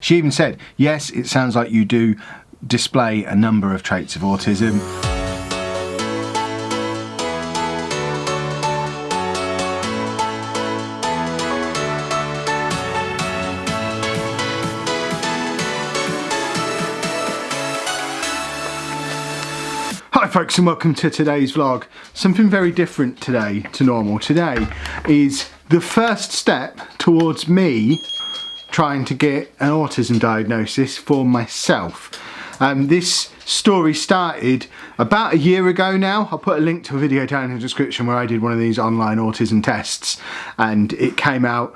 She even said, yes, it sounds like you do display a number of traits of autism. Hi folks, and welcome to today's vlog. Something very different today to normal. Today is the first step towards me trying to get an autism diagnosis for myself. This story started about a year ago now. I'll put a link to a video down in the description where I did one of these online autism tests, and it came out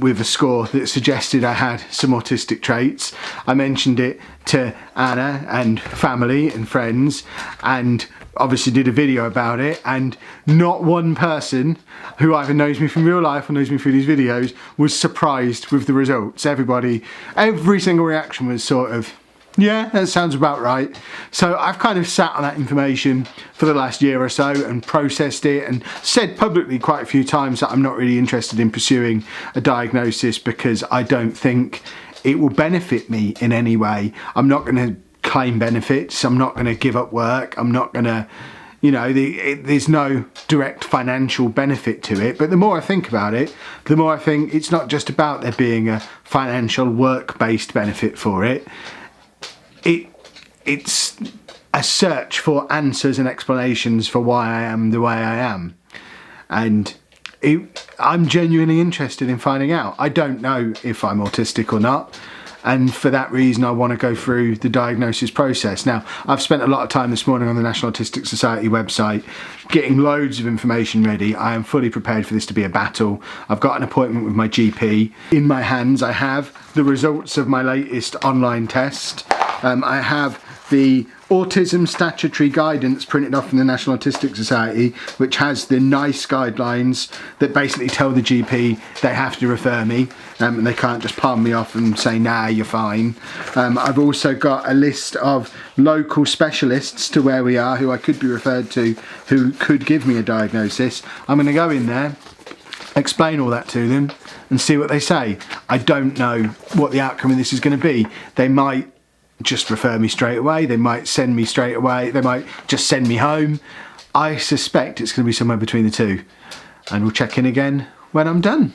with a score that suggested I had some autistic traits. I mentioned it to Anna and family and friends, and obviously did a video about it, and not one person who either knows me from real life or knows me through these videos was surprised with the results. Every single reaction was sort of, yeah, that sounds about right. So I've kind of sat on that information for the last year or so and processed it, and said publicly quite a few times that I'm not really interested in pursuing a diagnosis because I don't think it will benefit me in any way. I'm not going to claim benefits, I'm not going to give up work, I'm not going to, there's no direct financial benefit to it. But the more I think about it, the more I think it's not just about there being a financial work-based benefit for it. It's a search for answers and explanations for why I am the way I am, and I'm genuinely interested in finding out. I don't know if I'm autistic or not, and for that reason I want to go through the diagnosis process. Now, I've spent a lot of time this morning on the National Autistic Society website getting loads of information ready. I am fully prepared for this to be a battle. I've got an appointment with my GP. In my hands I have the results of my latest online test. I have the Autism Statutory Guidance printed off from the National Autistic Society, which has the NICE guidelines that basically tell the GP they have to refer me, and they can't just palm me off and say, nah, you're fine. I've also got a list of local specialists to where we are who I could be referred to, who could give me a diagnosis. I'm going to go in there, explain all that to them and see what they say. I don't know what the outcome of this is going to be. They might just refer me straight away, they might send me straight away, they might just send me home. I suspect it's going to be somewhere between the two, and we'll check in again when I'm done.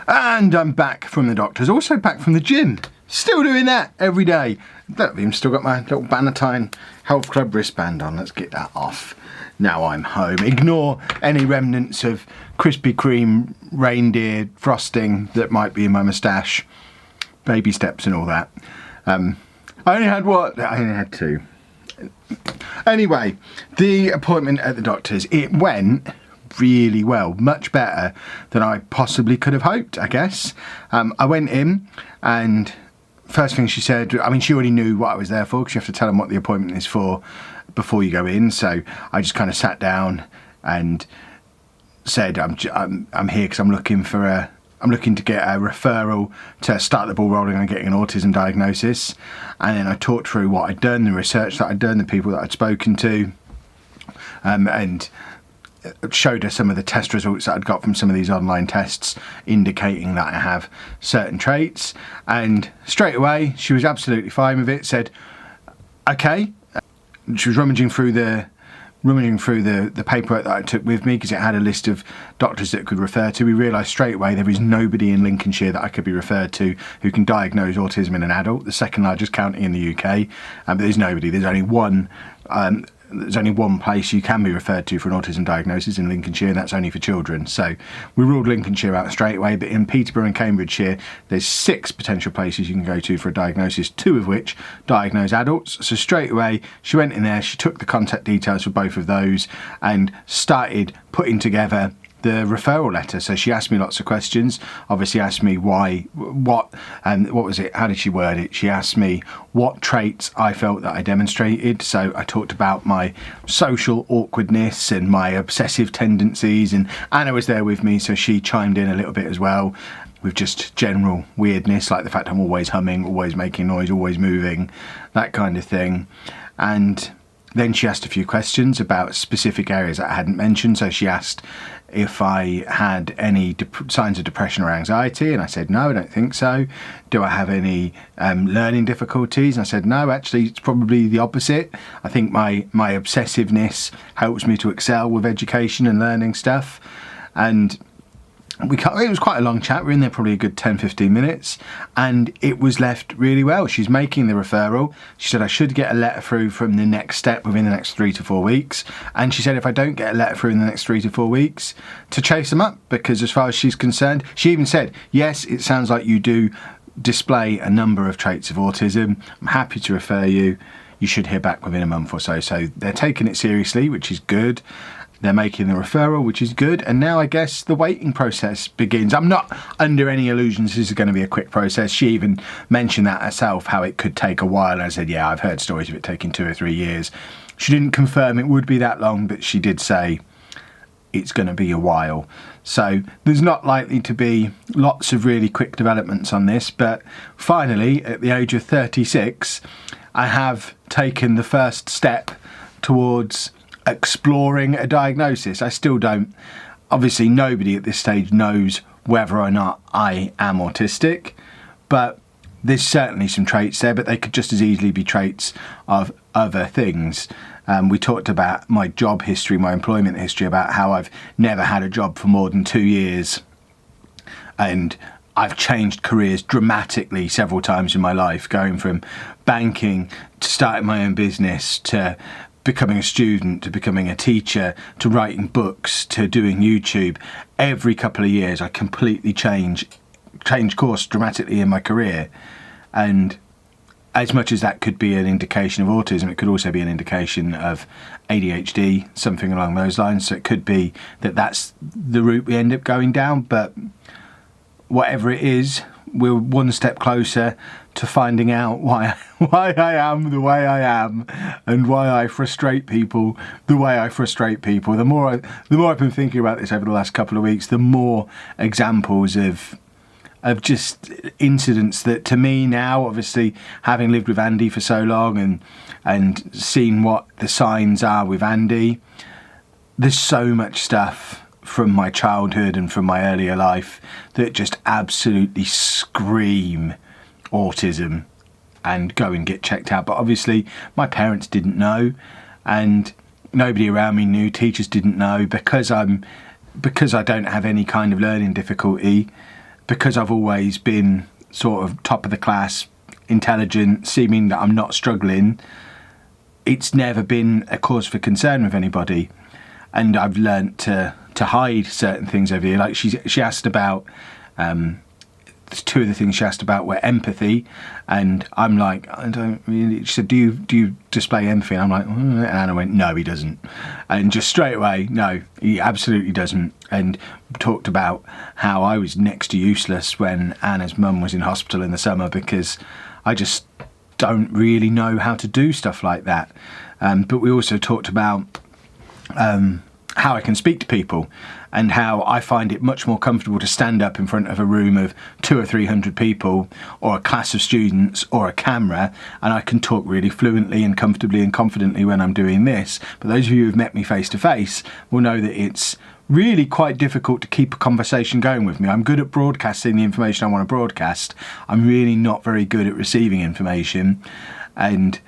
And I'm back from the doctor's, also back from the gym, still doing that every day. Look, I've even still got my little Bannatyne Health Club wristband on. Let's get that off. Now I'm home. Ignore any remnants of Krispy Kreme reindeer frosting that might be in my moustache. Baby steps and all that. I only had two. Anyway, the appointment at the doctor's, it went really well, much better than I possibly could have hoped, I guess. I went in, and first thing she said, she already knew what I was there for, because you have to tell them what the appointment is for before you go in. So I just kind of sat down and said, I'm here because I'm looking to get a referral to start the ball rolling on getting an autism diagnosis. And then I talked through what I'd done, the research that I'd done, the people that I'd spoken to, and showed her some of the test results that I'd got from some of these online tests indicating that I have certain traits. And straight away, she was absolutely fine with it, said, okay. She was rummaging through the paperwork that I took with me, because it had a list of doctors that could refer to. We realised straight away there is nobody in Lincolnshire that I could be referred to who can diagnose autism in an adult, the second largest county in the UK. But there's nobody. There's only one place you can be referred to for an autism diagnosis in Lincolnshire, and that's only for children. So we ruled Lincolnshire out straight away. But in Peterborough and Cambridgeshire, there's 6 potential places you can go to for a diagnosis, 2 of which diagnose adults. So straight away, she went in there, she took the contact details for both of those and started putting together the referral letter. So she asked me lots of questions, obviously asked me why, what was it, how did she word it? She asked me what traits I felt that I demonstrated. So I talked about my social awkwardness and my obsessive tendencies, and Anna was there with me, so she chimed in a little bit as well with just general weirdness, like the fact I'm always humming, always making noise, always moving, that kind of thing. And Then she asked a few questions about specific areas that I hadn't mentioned. So she asked if I had any signs of depression or anxiety, and I said no, I don't think so. Do I have any learning difficulties? And I said no, actually it's probably the opposite. I think my obsessiveness helps me to excel with education and learning stuff. And it was quite a long chat. We were in there probably a good 10-15 minutes, and it was left really well. She's making the referral. She said I should get a letter through from the next step within the next 3 to 4 weeks, and she said if I don't get a letter through in the next 3 to 4 weeks, to chase them up, because as far as she's concerned, she even said, yes, it sounds like you do display a number of traits of autism. I'm happy to refer you. You should hear back within a month or so. So they're taking it seriously, which is good. They're making the referral, which is good. And now I guess the waiting process begins. I'm not under any illusions this is going to be a quick process. She even mentioned that herself, how it could take a while. I said, yeah, I've heard stories of it taking 2 or 3 years. She didn't confirm it would be that long, but she did say it's going to be a while. So there's not likely to be lots of really quick developments on this. But finally, at the age of 36, I have taken the first step towards exploring a diagnosis. I still don't, obviously nobody at this stage knows whether or not I am autistic, but there's certainly some traits there, but they could just as easily be traits of other things. We talked about my job history, my employment history, about how I've never had a job for more than 2 years, and I've changed careers dramatically several times in my life, going from banking to starting my own business to becoming a student, to becoming a teacher, to writing books, to doing YouTube. Every couple of years I completely change course dramatically in my career. And as much as that could be an indication of autism, it could also be an indication of ADHD, something along those lines. So it could be that that's the route we end up going down, but whatever it is, we're one step closer to finding out why I am the way I am, and why I frustrate people the way I frustrate people. The more I've been thinking about this over the last couple of weeks, the more examples of just incidents that, to me now, obviously having lived with Andy for so long and seen what the signs are with Andy, there's so much stuff from my childhood and from my earlier life that just absolutely scream autism and go and get checked out. But obviously my parents didn't know, and nobody around me knew. Teachers didn't know, because I don't have any kind of learning difficulty, because I've always been sort of top of the class, intelligent, seeming that I'm not struggling. It's never been a cause for concern with anybody, and I've learnt to hide certain things over here. Like she asked about, two of the things she asked about were empathy, and I'm like, I don't really. She said, do you display empathy? And I'm like, and Anna went, no, he doesn't. And just straight away, no, he absolutely doesn't. And talked about how I was next to useless when Anna's mum was in hospital in the summer, because I just don't really know how to do stuff like that. But we also talked about how I can speak to people, and how I find it much more comfortable to stand up in front of a room of 200 or 300 people, or a class of students, or a camera, and I can talk really fluently and comfortably and confidently when I'm doing this. But those of you who've met me face to face will know that it's really quite difficult to keep a conversation going with me. I'm good at broadcasting the information I want to broadcast. I'm really not very good at receiving information, and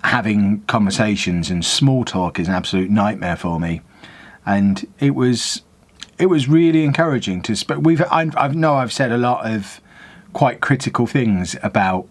having conversations and small talk is an absolute nightmare for me. And it was really encouraging to speak. I've said a lot of quite critical things about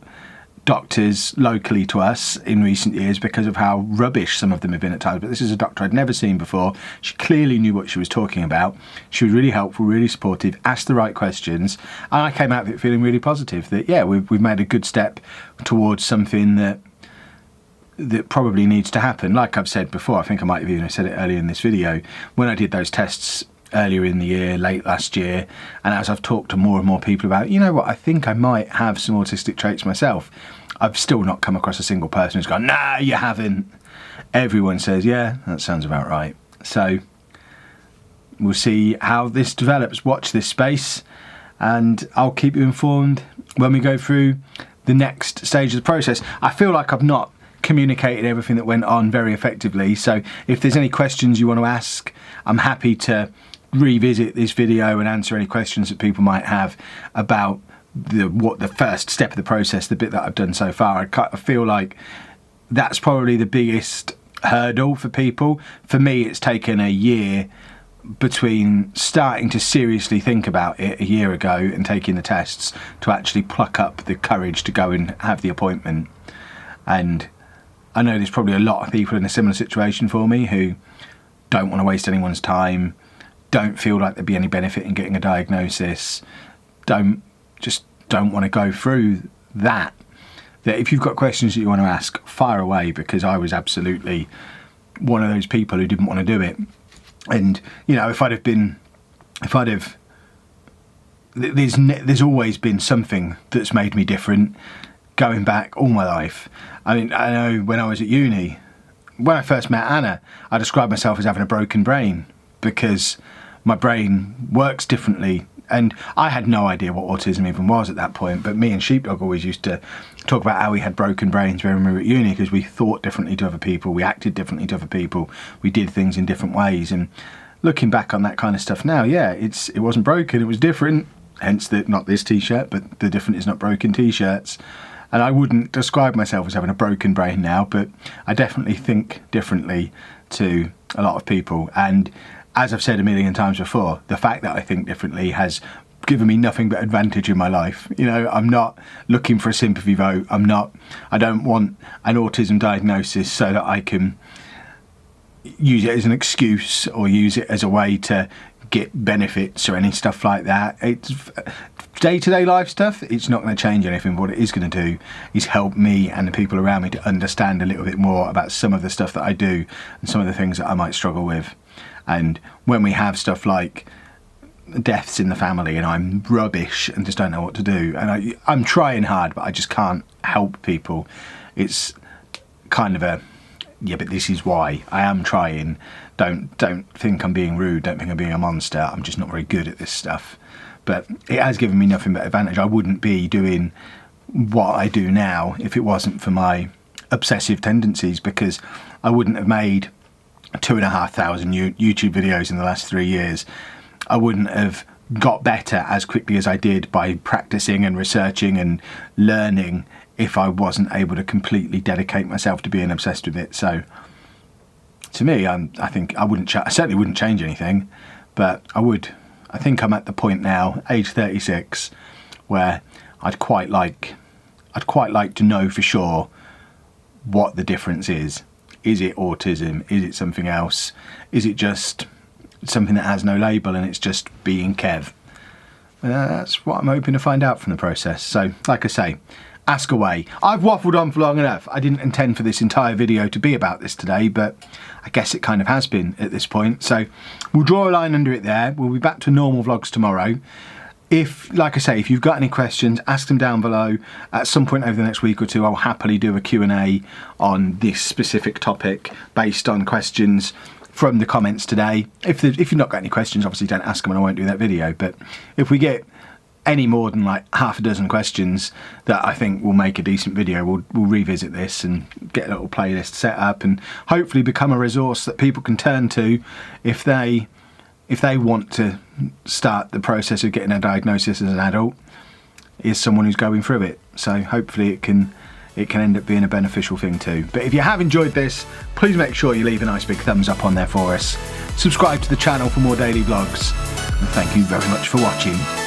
doctors locally to us in recent years because of how rubbish some of them have been at times. But this is a doctor I'd never seen before. She clearly knew what she was talking about. She was really helpful, really supportive, asked the right questions, and I came out of it feeling really positive that, yeah, we've made a good step towards something that probably needs to happen. Like I've said before, I think I might have even said it earlier in this video, when I did those tests earlier in the year, late last year, and as I've talked to more and more people about, you know what, I think I might have some autistic traits myself, I've still not come across a single person who's gone, nah, you haven't. Everyone says, yeah, that sounds about right. So we'll see how this develops. Watch this space, and I'll keep you informed when we go through the next stage of the process. I feel like I've not communicated everything that went on very effectively. So if there's any questions you want to ask, I'm happy to revisit this video and answer any questions that people might have about the first step of the process, the bit that I've done so far. I feel like that's probably the biggest hurdle for people. For me, it's taken a year between starting to seriously think about it a year ago and taking the tests to actually pluck up the courage to go and have the appointment. And I know there's probably a lot of people in a similar situation for me who don't want to waste anyone's time, don't feel like there'd be any benefit in getting a diagnosis, don't want to go through that. That if you've got questions that you want to ask, fire away, because I was absolutely one of those people who didn't want to do it. And you know, there's always been something that's made me different going back all my life. I mean, I know when I was at uni, when I first met Anna, I described myself as having a broken brain because my brain works differently. And I had no idea what autism even was at that point, but me and Sheepdog always used to talk about how we had broken brains when we were at uni because we thought differently to other people, we acted differently to other people, we did things in different ways. And looking back on that kind of stuff now, yeah, it wasn't broken, it was different. Hence not this t-shirt, but the different is not broken t-shirts. And I wouldn't describe myself as having a broken brain now, but I definitely think differently to a lot of people. And as I've said a million times before, the fact that I think differently has given me nothing but advantage in my life. You know, I'm not looking for a sympathy vote. I don't want an autism diagnosis so that I can use it as an excuse or use it as a way to get benefits or any stuff like that. It's day-to-day life stuff. It's not going to change anything. What it is going to do is help me and the people around me to understand a little bit more about some of the stuff that I do and some of the things that I might struggle with. And when we have stuff like deaths in the family and I'm rubbish and just don't know what to do, and I'm trying hard, but I just can't help people, it's kind of a, yeah, but this is why I am trying. Don't think I'm being rude, don't think I'm being a monster, I'm just not very good at this stuff. But it has given me nothing but advantage. I wouldn't be doing what I do now if it wasn't for my obsessive tendencies, because I wouldn't have made 2,500 YouTube videos in the last 3 years. I wouldn't have got better as quickly as I did by practicing and researching and learning if I wasn't able to completely dedicate myself to being obsessed with it. So to me, I think I certainly wouldn't change anything, but I think I'm at the point now, age 36, where I'd quite like to know for sure what the difference is. Is it autism? Is it something else? Is it just something that has no label and it's just being Kev? And that's what I'm hoping to find out from the process. So, like I say, ask away. I've waffled on for long enough. I didn't intend for this entire video to be about this today, but I guess it kind of has been at this point. So we'll draw a line under it there. We'll be back to normal vlogs tomorrow. If, like I say, if you've got any questions, ask them down below. At some point over the next week or two, I'll happily do a Q&A on this specific topic based on questions from the comments today. If you've not got any questions, obviously don't ask them and I won't do that video. But if we get any more than like half a dozen questions that I think will make a decent video, we'll revisit this and get a little playlist set up and hopefully become a resource that people can turn to if they want to start the process of getting a diagnosis as an adult, is someone who's going through it. So hopefully it can end up being a beneficial thing too. But if you have enjoyed this, please make sure you leave a nice big thumbs up on there for us. Subscribe to the channel for more daily vlogs. And thank you very much for watching.